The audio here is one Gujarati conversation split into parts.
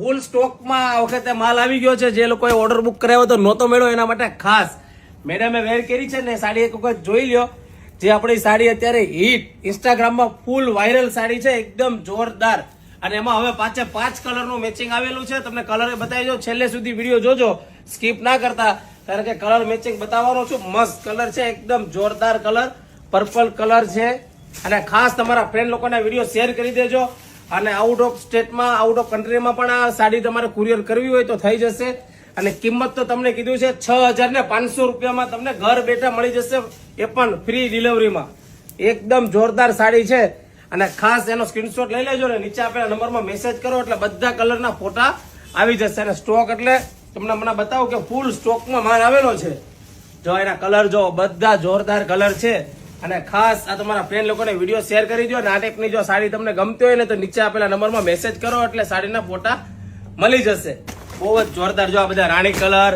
ફૂલ સ્ટોકમાં આ વખતે માલ આવી ગયો છે. જે લોકોએ ઓર્ડર બુક કરાવ્યો તો નહોતો મળ્યો એના માટે ખાસ મેડમે વેર કરી છે ને સાડી એક વખત જોઈ લ્યો. જે આપણી સાડી અત્યારે હિટ ઇન્સ્ટાગ્રામમાં ફૂલ વાયરલ સાડી છે, એકદમ જોરદાર. અને એમાં હવે 5 કલરનું મેચિંગ આવેલું છે. તમને કલર બતાવી દો, છેલ્લે સુધી વિડીયો જોજો, સ્કીપ ના કરતા, કારણ કે કલર મેચિંગ બતાવવાનો છું. મસ્ત કલર છે, એકદમ જોરદાર કલર, પર્પલ કલર છે. અને ખાસ તમારા ફ્રેન્ડ લોકોને વિડીયો શેર કરી દેજો. અને આઉટ ઓફ સ્ટેટમાં, આઉટ ઓફ કન્ટ્રીમાં પણ આ સાડી તમારે કુરિયર કરવી હોય તો થઈ જશે. અને કિંમત તો તમને કીધું છે 6,500 રૂપિયામાં તમને ઘર બેઠા મળી જશે, એ પણ ફ્રી ડિલિવરીમાં. એકદમ જોરદાર સાડી છે. અને ખાસ એનો સ્ક્રીનશોટ લઈ લેજો ને નીચે આપેલા નંબરમાં મેસેજ કરો એટલે બધા કલરના ફોટા આવી જશે. અને સ્ટોક એટલે તમને હમણાં બતાવું કે ફૂલ સ્ટોકમાં માલ આવેલો છે. જો એના કલર જો બધા જોરદાર કલર છે. અને ખાસ આ તમારા ફ્રેન્ડ લોકોને વિડીયો શેર કરી દો. અને આ ટાઈપની જો સાડી તમને ગમતી હોય ને તો નીચે આપેલા નંબરમાં મેસેજ કરો એટલે સાડીના ફોટા મળી જશે. બહુ જ જોરદાર. જો આ બધા રાણી કલર,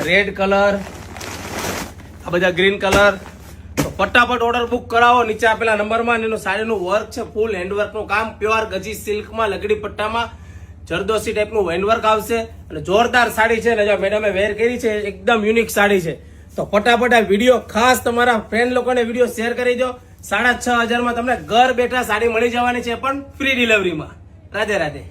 રેડ કલર, આ બધા ગ્રીન કલર. તો ફટાફટ ઓર્ડર બુક કરાવો નીચે આપેલા નંબરમાં. એનું સાડીનું વર્ક છે, ફૂલ હેન્ડવર્કનું કામ, પ્યોર ગજી સિલ્કમાં, લગડી પટ્ટામાં જરદોસી ટાઈપનું હેન્ડવર્ક આવશે. અને જોરદાર સાડી છે ને જો મેડમે વેર કરી છે, એકદમ યુનિક સાડી છે. તો ફટાફટ આ વિડીયો ખાસ તમારા ફ્રેન્ડ લોકોને વિડીયો શેર કરી દો. 6,500 તમને ઘર બેઠા સાડી મળી જવાની છે, પણ ફ્રી ડિલિવરીમાં. રાધે રાધે.